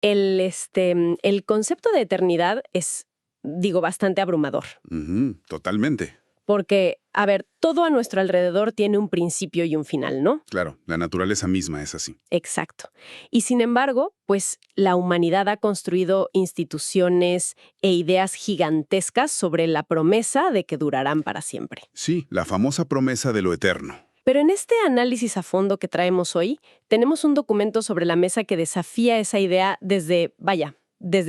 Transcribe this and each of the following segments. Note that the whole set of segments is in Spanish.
el concepto de eternidad es, digo, bastante abrumador. Totalmente. Porque, a ver, todo a nuestro alrededor tiene un principio y un final, ¿no? Claro, la naturaleza misma es así. Exacto. Y sin embargo, pues la humanidad ha construido instituciones e ideas gigantescas sobre la promesa de que durarán para siempre. Sí, la famosa promesa de lo eterno. Pero en este análisis a fondo que traemos hoy, tenemos un documento sobre la mesa que desafía esa idea desde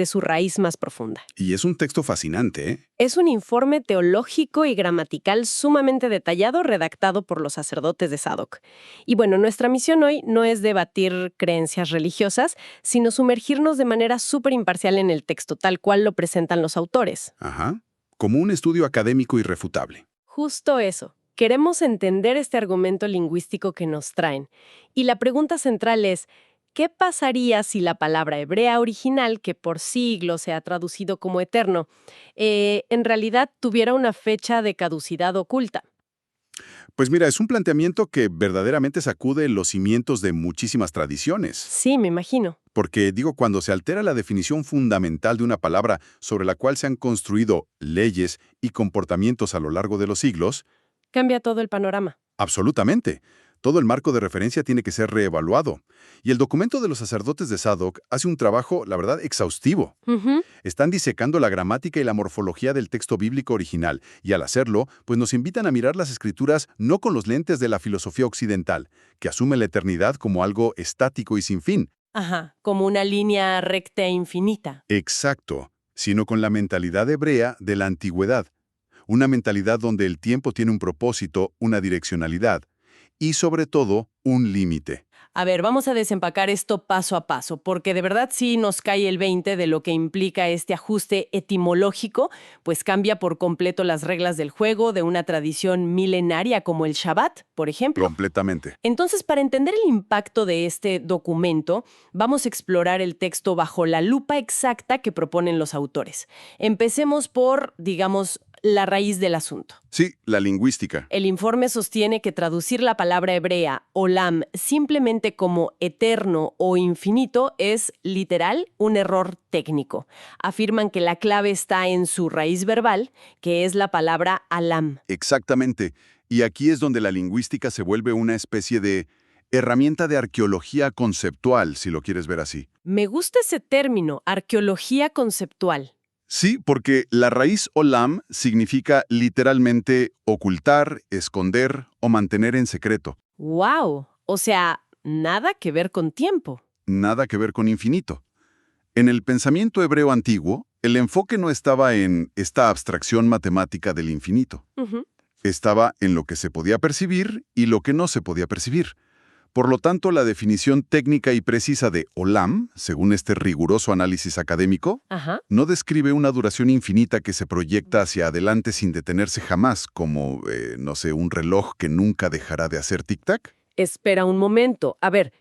su raíz más profunda. Y es un texto fascinante, ¿eh? Es un informe teológico y gramatical sumamente detallado redactado por los sacerdotes de Sadoc. Y bueno, nuestra misión hoy no es debatir creencias religiosas, sino sumergirnos de manera súper imparcial en el texto, tal cual lo presentan los autores. Ajá. Como un estudio académico irrefutable. Justo eso. Queremos entender este argumento lingüístico que nos traen. Y la pregunta central es, ¿qué pasaría si la palabra hebrea original, que por siglos se ha traducido como eterno, en realidad tuviera una fecha de caducidad oculta? Pues mira, es un planteamiento que verdaderamente sacude los cimientos de muchísimas tradiciones. Sí, me imagino. Porque, digo, cuando se altera la definición fundamental de una palabra sobre la cual se han construido leyes y comportamientos a lo largo de los siglos, Cambia todo el panorama. absolutamente. Todo el marco de referencia tiene que ser reevaluado. Y el documento de los sacerdotes de Sadoc hace un trabajo, la verdad, exhaustivo. Ujú. Están disecando la gramática y la morfología del texto bíblico original, y al hacerlo, pues nos invitan a mirar las escrituras no con los lentes de la filosofía occidental, que asume la eternidad como algo estático y sin fin. Ajá, como una línea recta e infinita. Exacto, sino con la mentalidad hebrea de la antigüedad. Una mentalidad donde el tiempo tiene un propósito, una direccionalidad, y sobre todo, un límite. A ver, vamos a desempacar esto paso a paso, porque de verdad sí nos cae el 20 de lo que implica este ajuste etimológico, pues cambia por completo las reglas del juego de una tradición milenaria como el Shabbat, por ejemplo. Completamente. Entonces, para entender el impacto de este documento, vamos a explorar el texto bajo la lupa exacta que proponen los autores. Empecemos por, digamos, la raíz del asunto. Sí, la lingüística. El informe sostiene que traducir la palabra hebrea, olam, simplemente como eterno o infinito es, literal, un error técnico. Afirman que la clave está en su raíz verbal, que es la palabra alam. Exactamente. Y aquí es donde la lingüística se vuelve una especie de herramienta de arqueología conceptual, si lo quieres ver así. Me gusta ese término, arqueología conceptual. Sí, porque la raíz olam significa literalmente ocultar, esconder o mantener en secreto. ¡Wow! O sea, nada que ver con tiempo. Nada que ver con infinito. En el pensamiento hebreo antiguo, el enfoque no estaba en esta abstracción matemática del infinito. Ujú. Estaba en lo que se podía percibir y lo que no se podía percibir. Por lo tanto, la definición técnica y precisa de olam, según este riguroso análisis académico, Ajá. no describe una duración infinita que se proyecta hacia adelante sin detenerse jamás, como, no sé, un reloj que nunca dejará de hacer tic-tac. Espera un momento. A ver,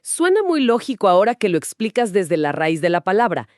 suena muy lógico ahora que lo explicas desde la raíz de la palabra,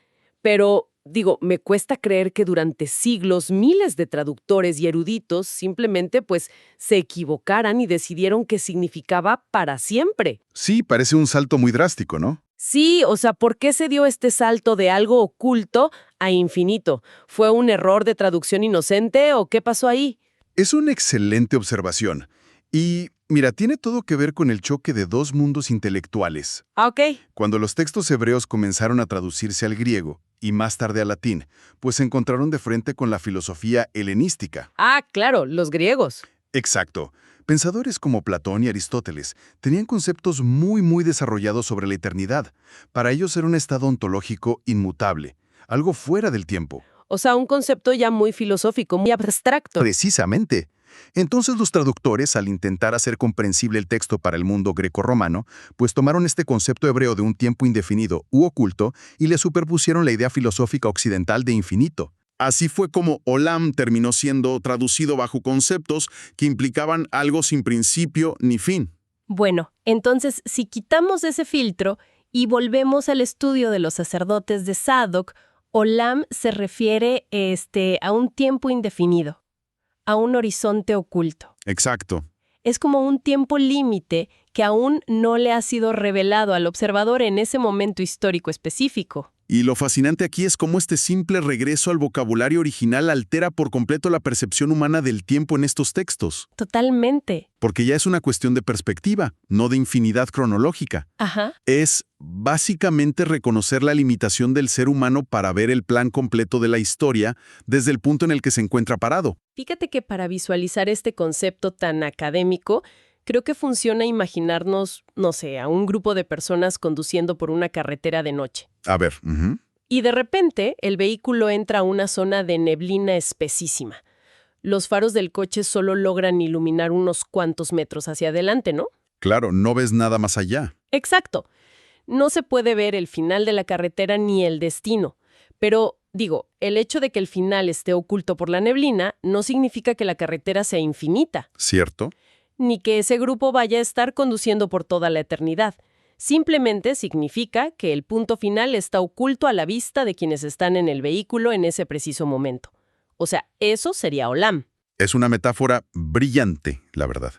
pero, digo, me cuesta creer que durante siglos miles de traductores y eruditos simplemente, pues, se equivocaran y decidieron que significaba para siempre. Sí, parece un salto muy drástico, ¿no? Sí, o sea, ¿por qué se dio este salto de algo oculto a infinito? ¿Fue un error de traducción inocente o qué pasó ahí? Es una excelente observación. Y, mira, tiene todo que ver con el choque de dos mundos intelectuales. Ah, ok. Cuando los textos hebreos comenzaron a traducirse al griego y más tarde al latín, pues se encontraron de frente con la filosofía helenística. Ah, claro, los griegos. Exacto. Pensadores como Platón y Aristóteles tenían conceptos muy desarrollados sobre la eternidad. Para ellos era un estado ontológico inmutable, algo fuera del tiempo. O sea, un concepto ya muy filosófico, muy abstracto. Precisamente. Entonces los traductores, al intentar hacer comprensible el texto para el mundo grecorromano, pues tomaron este concepto hebreo de un tiempo indefinido u oculto y le superpusieron la idea filosófica occidental de infinito. Así fue como olam terminó siendo traducido bajo conceptos que implicaban algo sin principio ni fin. Bueno, entonces, si quitamos ese filtro y volvemos al estudio de los sacerdotes de Sadoc, Olam se refiere a un tiempo indefinido, a un horizonte oculto. Exacto. Es como un tiempo límite que aún no le ha sido revelado al observador en ese momento histórico específico. Y lo fascinante aquí es cómo este simple regreso al vocabulario original altera por completo la percepción humana del tiempo en estos textos. Totalmente. Porque ya es una cuestión de perspectiva, no de infinidad cronológica. Ajá. Es básicamente reconocer la limitación del ser humano para ver el plan completo de la historia desde el punto en el que se encuentra parado. Fíjate que para visualizar este concepto tan académico, creo que funciona imaginarnos, no sé, a un grupo de personas conduciendo por una carretera de noche. A ver, Y de repente, el vehículo entra a una zona de neblina espesísima. Los faros del coche solo logran iluminar unos cuantos metros hacia adelante, ¿no? claro, no ves nada más allá. Exacto. No se puede ver el final de la carretera ni el destino. Pero, digo, el hecho de que el final esté oculto por la neblina no significa que la carretera sea infinita, ¿Cierto? ni que ese grupo vaya a estar conduciendo por toda la eternidad. Simplemente significa que el punto final está oculto a la vista de quienes están en el vehículo en ese preciso momento. O sea, eso sería Olam. Es una metáfora brillante, la verdad,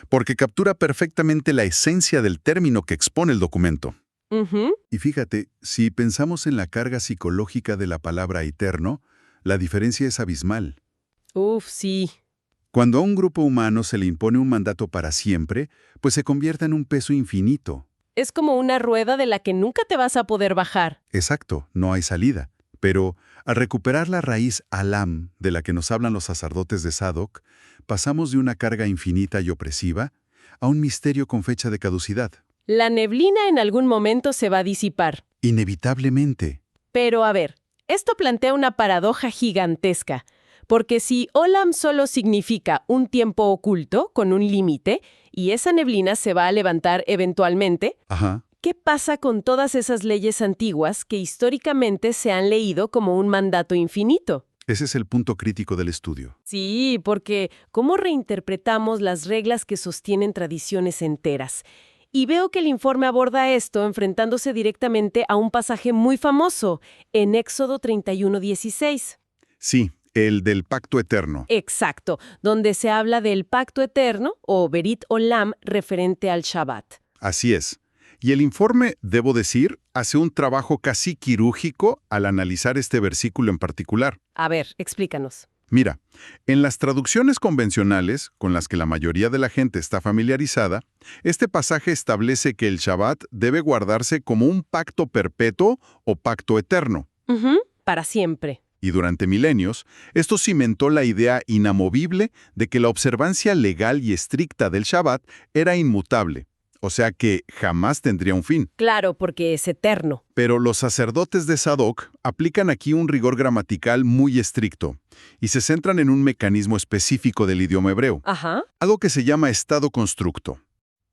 porque captura perfectamente la esencia del término que expone el documento. Ujú. Y fíjate, si pensamos en la carga psicológica de la palabra eterno, la diferencia es abismal. Uf, sí. Cuando a un grupo humano se le impone un mandato para siempre, pues se convierte en un peso infinito. Es como una rueda de la que nunca te vas a poder bajar. Exacto, no hay salida. Pero al recuperar la raíz Alam de la que nos hablan los sacerdotes de Sadoc, pasamos de una carga infinita y opresiva a un misterio con fecha de caducidad. La neblina en algún momento se va a disipar. Inevitablemente. Pero a ver, esto plantea una paradoja gigantesca. Porque si Olam solo significa un tiempo oculto, con un límite, y esa neblina se va a levantar eventualmente, Ajá. ¿qué pasa con todas esas leyes antiguas que históricamente se han leído como un mandato infinito? Ese es el punto crítico del estudio. Sí, porque ¿cómo reinterpretamos las reglas que sostienen tradiciones enteras? Y veo que el informe aborda esto enfrentándose directamente a un pasaje muy famoso, en Éxodo 31:16. Sí, el del pacto eterno. Exacto, donde se habla del pacto eterno, o Berit Olam, referente al Shabbat. Así es. Y el informe, debo decir, hace un trabajo casi quirúrgico al analizar este versículo en particular. A ver, explícanos. Mira, en las traducciones convencionales, con las que la mayoría de la gente está familiarizada, este pasaje establece que el Shabbat debe guardarse como un pacto perpetuo o pacto eterno. Ujú, para siempre. Y durante milenios, esto cimentó la idea inamovible de que la observancia legal y estricta del Shabbat era inmutable, o sea que jamás tendría un fin. Claro, porque es eterno. Pero los sacerdotes de Sadoc aplican aquí un rigor gramatical muy estricto y se centran en un mecanismo específico del idioma hebreo, Ajá. algo que se llama estado constructo.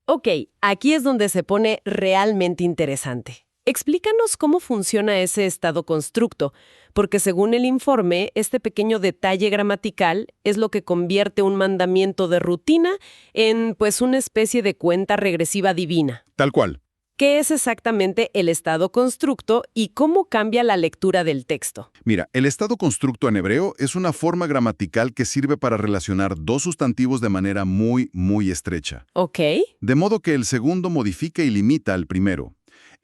Ok, aquí es donde se pone realmente interesante. Explícanos cómo funciona ese estado constructo, porque según el informe, este pequeño detalle gramatical es lo que convierte un mandamiento de rutina en, pues, una especie de cuenta regresiva divina. Tal cual. ¿Qué es exactamente el estado constructo y cómo cambia la lectura del texto? Mira, el estado constructo en hebreo es una forma gramatical que sirve para relacionar dos sustantivos de manera muy estrecha. Ok. De modo que el segundo modifica y limita al primero.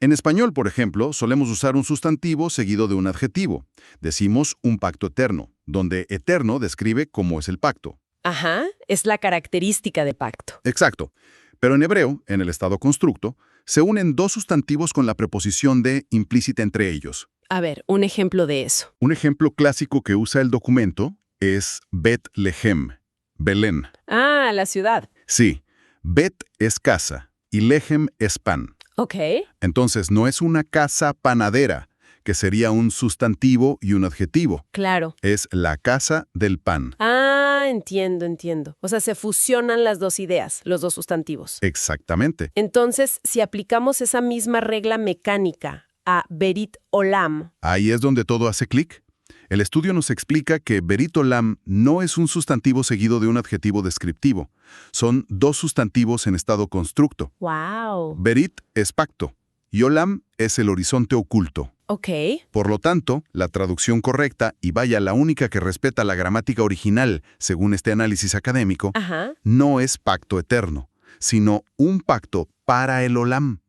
En español, por ejemplo, solemos usar un sustantivo seguido de un adjetivo. Decimos un pacto eterno, donde eterno describe cómo es el pacto. Ajá, es la característica de pacto. Exacto. Pero en hebreo, en el estado constructo, se unen dos sustantivos con la preposición de implícita entre ellos. A ver, un ejemplo de eso. Un ejemplo clásico que usa el documento es Bet Lehem, Belén. Ah, la ciudad. Sí, Bet es casa y Lehem es pan. Ok. Entonces no es una casa panadera, que sería un sustantivo y un adjetivo. Claro. Es la casa del pan. Ah, entiendo. O sea, se fusionan las dos ideas, los dos sustantivos. Exactamente. Entonces, si aplicamos esa misma regla mecánica a Berit Olam, Ahí es donde todo hace clic. El estudio nos explica que Berit Olam no es un sustantivo seguido de un adjetivo descriptivo. Son dos sustantivos en estado constructo. ¡wow! Berit es pacto y Olam es el horizonte oculto. Ok. Por lo tanto, la traducción correcta, y vaya la única que respeta la gramática original, según este análisis académico, Ajá. no es pacto eterno, sino un pacto para el Olam,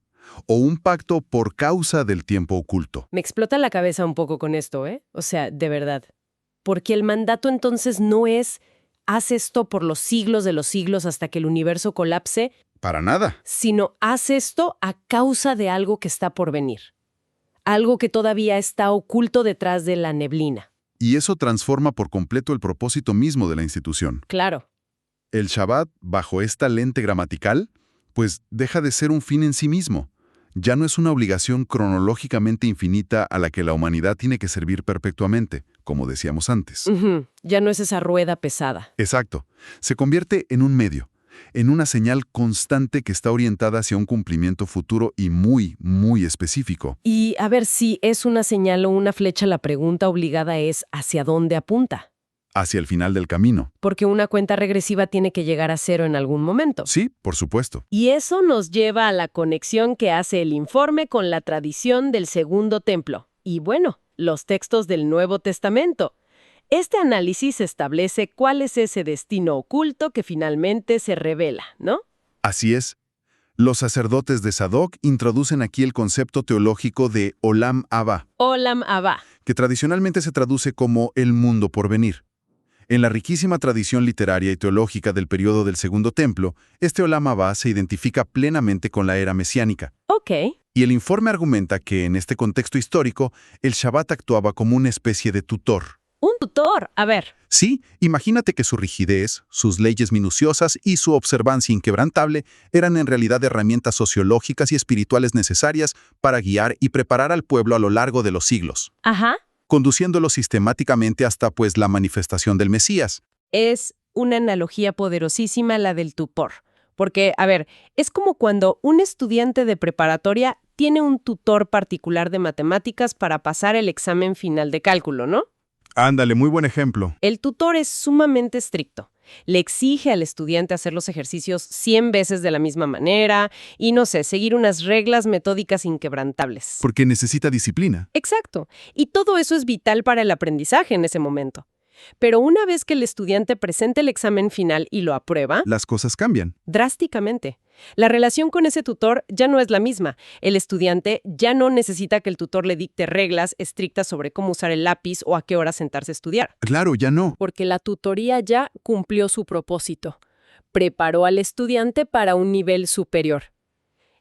o un pacto por causa del tiempo oculto. Me explota la cabeza un poco con esto, ¿eh? O sea, de verdad. Porque el mandato entonces no es haz esto por los siglos de los siglos hasta que el universo colapse, Para nada. sino haz esto a causa de algo que está por venir. Algo que todavía está oculto detrás de la neblina. Y eso transforma por completo el propósito mismo de la institución. Claro. El Shabbat, bajo esta lente gramatical, pues deja de ser un fin en sí mismo. Ya no es una obligación cronológicamente infinita a la que la humanidad tiene que servir perpetuamente, como decíamos antes. Ujú. Ya no es esa rueda pesada. Exacto. Se convierte en un medio, en una señal constante que está orientada hacia un cumplimiento futuro y muy, muy específico. Y a ver, si es una señal o una flecha, la pregunta obligada es ¿hacia dónde apunta? Hacia el final del camino. Porque una cuenta regresiva tiene que llegar a cero en algún momento. Sí, por supuesto. Y eso nos lleva a la conexión que hace el informe con la tradición del Segundo Templo. Y bueno, los textos del Nuevo Testamento. Este análisis establece cuál es ese destino oculto que finalmente se revela, ¿no? Así es. Los sacerdotes de Sadoc introducen aquí el concepto teológico de Olam Abba, Olam Abba. que tradicionalmente se traduce como el mundo por venir. En la riquísima tradición literaria y teológica del periodo del Segundo Templo, este Olam Abba se identifica plenamente con la era mesiánica. Ok. Y el informe argumenta que, en este contexto histórico, el Shabbat actuaba como una especie de tutor. Un tutor. A ver. Sí, imagínate que su rigidez, sus leyes minuciosas y su observancia inquebrantable eran en realidad herramientas sociológicas y espirituales necesarias para guiar y preparar al pueblo a lo largo de los siglos, Ajá. conduciéndolo sistemáticamente hasta, pues, la manifestación del Mesías. Es una analogía poderosísima la del tutor. Porque, a ver, es como cuando un estudiante de preparatoria tiene un tutor particular de matemáticas para pasar el examen final de cálculo, ¿no? Ándale, muy buen ejemplo. El tutor es sumamente estricto. Le exige al estudiante hacer los ejercicios 100 veces de la misma manera y, no sé, seguir unas reglas metódicas inquebrantables. Porque necesita disciplina. Exacto. Y todo eso es vital para el aprendizaje en ese momento. Pero una vez que el estudiante presenta el examen final y lo aprueba, Las cosas cambian. drásticamente. La relación con ese tutor ya no es la misma. El estudiante ya no necesita que el tutor le dicte reglas estrictas sobre cómo usar el lápiz o a qué hora sentarse a estudiar. Claro, ya no. Porque la tutoría ya cumplió su propósito. Preparó al estudiante para un nivel superior.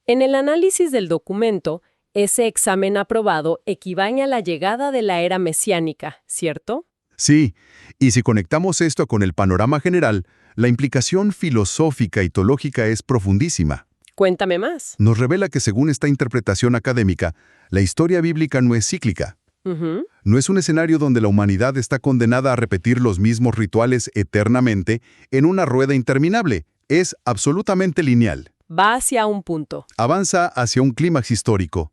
En el análisis del documento, ese examen aprobado equivale a la llegada de la era mesiánica, ¿cierto? Sí, y si conectamos esto con el panorama general, la implicación filosófica y teológica es profundísima. Cuéntame más. Nos revela que, según esta interpretación académica, la historia bíblica no es cíclica. Ujú. No es un escenario donde la humanidad está condenada a repetir los mismos rituales eternamente en una rueda interminable. Es absolutamente lineal. Va hacia un punto. Avanza hacia un clímax histórico.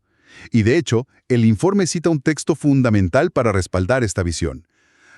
Y de hecho, el informe cita un texto fundamental para respaldar esta visión.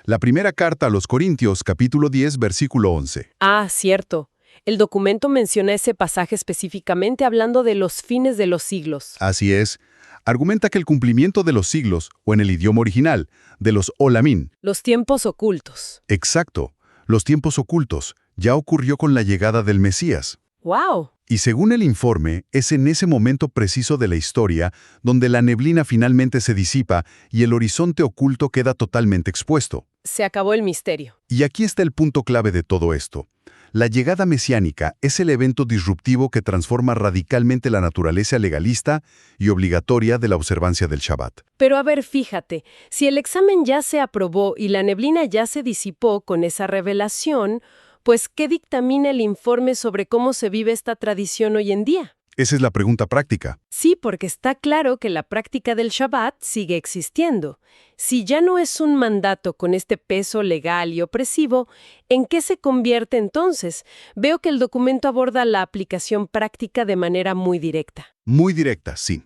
La primera carta a los Corintios, capítulo 10, versículo 11. Ah, cierto. El documento menciona ese pasaje específicamente hablando de los fines de los siglos. Así es. Argumenta que el cumplimiento de los siglos, o en el idioma original, de los olamín, Los tiempos ocultos. exacto, los tiempos ocultos, ya ocurrió con la llegada del Mesías. ¡Wow! Y según el informe, es en ese momento preciso de la historia donde la neblina finalmente se disipa y el horizonte oculto queda totalmente expuesto. Se acabó el misterio. Y aquí está el punto clave de todo esto. La llegada mesiánica es el evento disruptivo que transforma radicalmente la naturaleza legalista y obligatoria de la observancia del Shabbat. Pero a ver, fíjate, si el examen ya se aprobó y la neblina ya se disipó con esa revelación, pues ¿qué dictamina el informe sobre cómo se vive esta tradición hoy en día? Esa es la pregunta práctica. Sí, porque está claro que la práctica del Shabbat sigue existiendo. Si ya no es un mandato con este peso legal y opresivo, ¿en qué se convierte entonces? Veo que el documento aborda la aplicación práctica de manera muy directa. Muy directa, sí.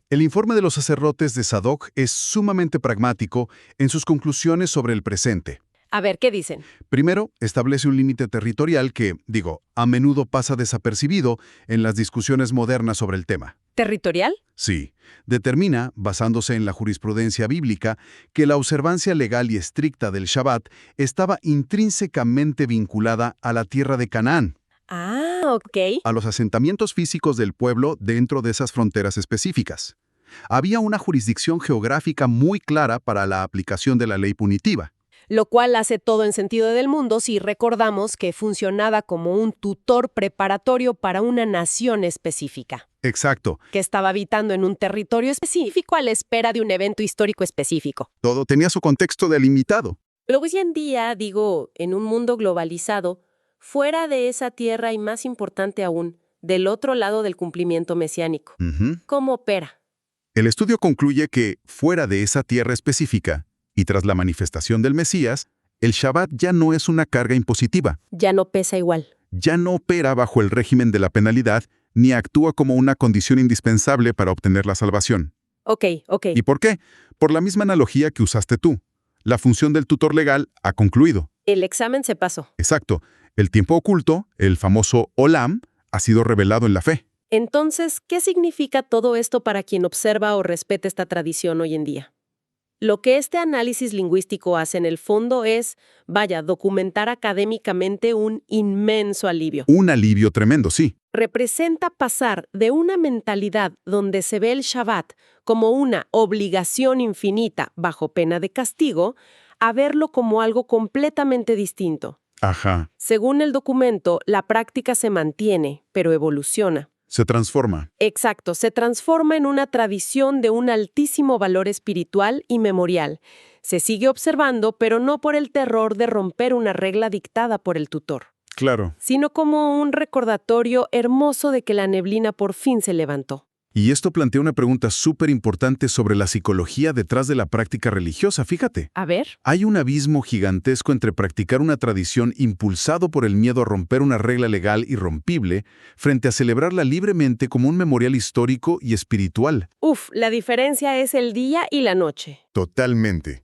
El informe de los sacerdotes de Sadoc es sumamente pragmático en sus conclusiones sobre el presente. A ver, ¿qué dicen? Primero, establece un límite territorial que, a menudo pasa desapercibido en las discusiones modernas sobre el tema. ¿Territorial? Sí, determina, basándose en la jurisprudencia bíblica, que la observancia legal y estricta del Shabbat estaba intrínsecamente vinculada a la tierra de Canaán. Ah, ok. a los asentamientos físicos del pueblo dentro de esas fronteras específicas. Había una jurisdicción geográfica muy clara para la aplicación de la ley punitiva. Lo cual hace todo en sentido del mundo si recordamos que funcionaba como un tutor preparatorio para una nación específica, Exacto. que estaba habitando en un territorio específico a la espera de un evento histórico específico. Todo tenía su contexto delimitado. Pero hoy en día, en un mundo globalizado, fuera de esa tierra y más importante aún, del otro lado del cumplimiento mesiánico. Ujú. ¿Cómo opera? El estudio concluye que, fuera de esa tierra específica, y tras la manifestación del Mesías, el Shabbat ya no es una carga impositiva, Ya no pesa igual. ya no opera bajo el régimen de la penalidad, ni actúa como una condición indispensable para obtener la salvación. Ok. ¿Y por qué? Por la misma analogía que usaste tú. La función del tutor legal ha concluido. El examen se pasó. Exacto. El tiempo oculto, el famoso Olam, ha sido revelado en la fe. Entonces, ¿qué significa todo esto para quien observa o respeta esta tradición hoy en día? Lo que este análisis lingüístico hace en el fondo es, documentar académicamente un inmenso alivio. Un alivio tremendo, sí. Representa pasar de una mentalidad donde se ve el Shabbat como una obligación infinita bajo pena de castigo, a verlo como algo completamente distinto. Ajá. Según el documento, la práctica se mantiene, pero evoluciona. Se transforma. Exacto, se transforma en una tradición de un altísimo valor espiritual y memorial. Se sigue observando, pero no por el terror de romper una regla dictada por el tutor, Claro. sino como un recordatorio hermoso de que la neblina por fin se levantó. Y esto plantea una pregunta súper importante sobre la psicología detrás de la práctica religiosa, fíjate. A ver. Hay un abismo gigantesco entre practicar una tradición impulsado por el miedo a romper una regla legal irrompible frente a celebrarla libremente como un memorial histórico y espiritual. La diferencia es el día y la noche. Totalmente.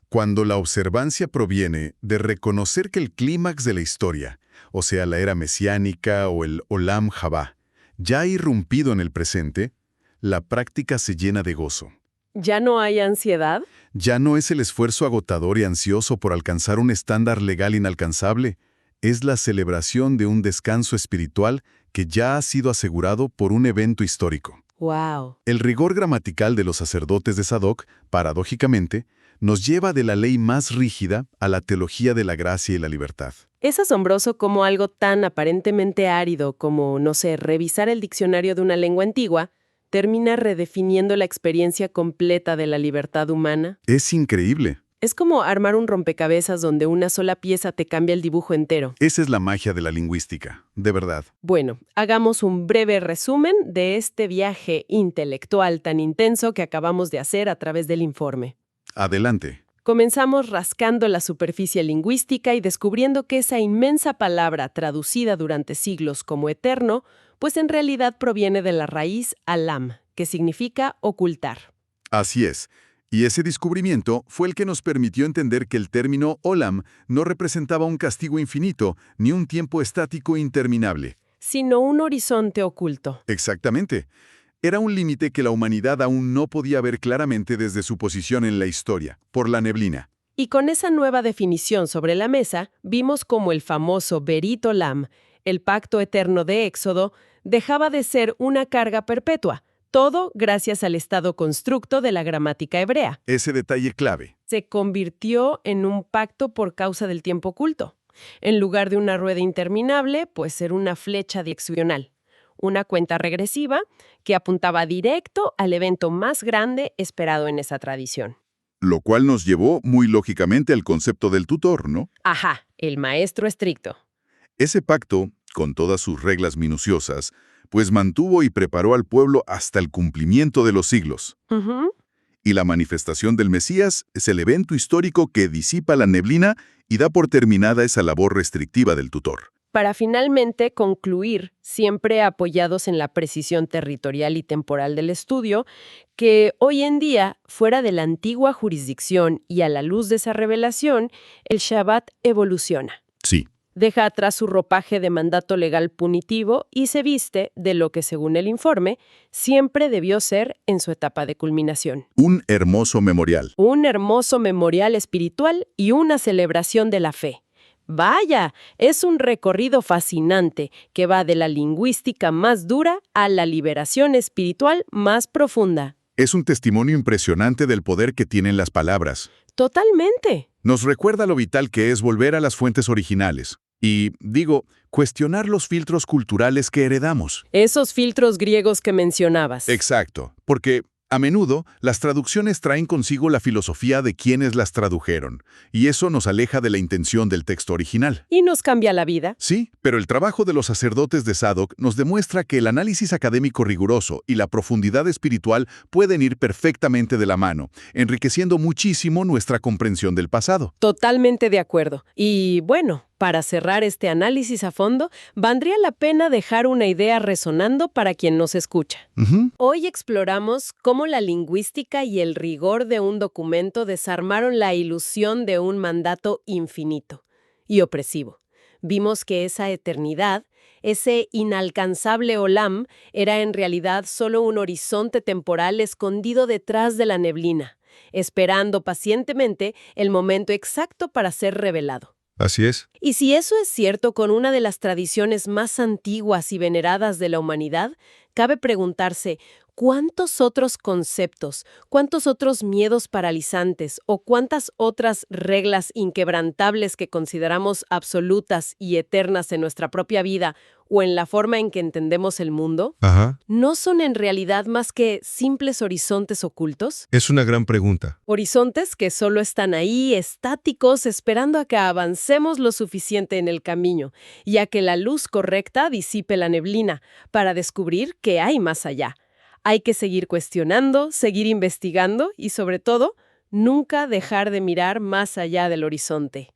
Cuando la observancia proviene de reconocer que el clímax de la historia, o sea, la era mesiánica o el Olam Jabá, ya ha irrumpido en el presente, la práctica se llena de gozo. ¿Ya no hay ansiedad? Ya no es el esfuerzo agotador y ansioso por alcanzar un estándar legal inalcanzable, es la celebración de un descanso espiritual que ya ha sido asegurado por un evento histórico. ¡Wow! El rigor gramatical de los sacerdotes de Sadoc, paradójicamente, nos lleva de la ley más rígida a la teología de la gracia y la libertad. Es asombroso cómo algo tan aparentemente árido como, revisar el diccionario de una lengua antigua, termina redefiniendo la experiencia completa de la libertad humana. Es increíble. Es como armar un rompecabezas donde una sola pieza te cambia el dibujo entero. Esa es la magia de la lingüística, de verdad. Bueno, hagamos un breve resumen de este viaje intelectual tan intenso que acabamos de hacer a través del informe. Adelante. Comenzamos rascando la superficie lingüística y descubriendo que esa inmensa palabra traducida durante siglos como eterno, pues en realidad proviene de la raíz alam, que significa ocultar. Así es. Y ese descubrimiento fue el que nos permitió entender que el término Olam no representaba un castigo infinito ni un tiempo estático interminable. Sino un horizonte oculto. Exactamente. Era un límite que la humanidad aún no podía ver claramente desde su posición en la historia, por la neblina. Y con esa nueva definición sobre la mesa, vimos cómo el famoso Berit Olam, el pacto eterno de Éxodo, dejaba de ser una carga perpetua, todo gracias al estado constructo de la gramática hebrea. Ese detalle clave. Se convirtió en un pacto por causa del tiempo oculto. En lugar de una rueda interminable, pues era una flecha direccional. Una cuenta regresiva que apuntaba directo al evento más grande esperado en esa tradición. Lo cual nos llevó muy lógicamente al concepto del tutor, ¿no? Ajá, el maestro estricto. Ese pacto, con todas sus reglas minuciosas, pues mantuvo y preparó al pueblo hasta el cumplimiento de los siglos. Y la manifestación del Mesías es el evento histórico que disipa la neblina y da por terminada esa labor restrictiva del tutor. Para finalmente concluir, siempre apoyados en la precisión territorial y temporal del estudio, que hoy en día, fuera de la antigua jurisdicción y a la luz de esa revelación, el Shabbat evoluciona. Sí. Deja atrás su ropaje de mandato legal punitivo y se viste de lo que, según el informe, siempre debió ser en su etapa de culminación. Un hermoso memorial. Un hermoso memorial espiritual y una celebración de la fe, Vaya, es un recorrido fascinante que va de la lingüística más dura a la liberación espiritual más profunda. Es un testimonio impresionante del poder que tienen las palabras. Totalmente. Nos recuerda lo vital que es volver a las fuentes originales. Y, cuestionar los filtros culturales que heredamos. Esos filtros griegos que mencionabas. Exacto, porque a menudo las traducciones traen consigo la filosofía de quienes las tradujeron, y eso nos aleja de la intención del texto original. Y nos cambia la vida. Sí, pero el trabajo de los sacerdotes de Sadok nos demuestra que el análisis académico riguroso y la profundidad espiritual pueden ir perfectamente de la mano, enriqueciendo muchísimo nuestra comprensión del pasado. Totalmente de acuerdo. Y bueno, para cerrar este análisis a fondo, valdría la pena dejar una idea resonando para quien nos escucha. Hoy exploramos cómo la lingüística y el rigor de un documento desarmaron la ilusión de un mandato infinito y opresivo. Vimos que esa eternidad, ese inalcanzable olam, era en realidad solo un horizonte temporal escondido detrás de la neblina, esperando pacientemente el momento exacto para ser revelado. Así es. Y si eso es cierto con una de las tradiciones más antiguas y veneradas de la humanidad, cabe preguntarse, ¿cuántos otros conceptos, cuántos otros miedos paralizantes o cuántas otras reglas inquebrantables que consideramos absolutas y eternas en nuestra propia vida o en la forma en que entendemos el mundo, no son en realidad más que simples horizontes ocultos? Es una gran pregunta. Horizontes que solo están ahí, estáticos, esperando a que avancemos lo suficiente en el camino y a que la luz correcta disipe la neblina para descubrir qué hay más allá. Hay que seguir cuestionando, seguir investigando y, sobre todo, nunca dejar de mirar más allá del horizonte.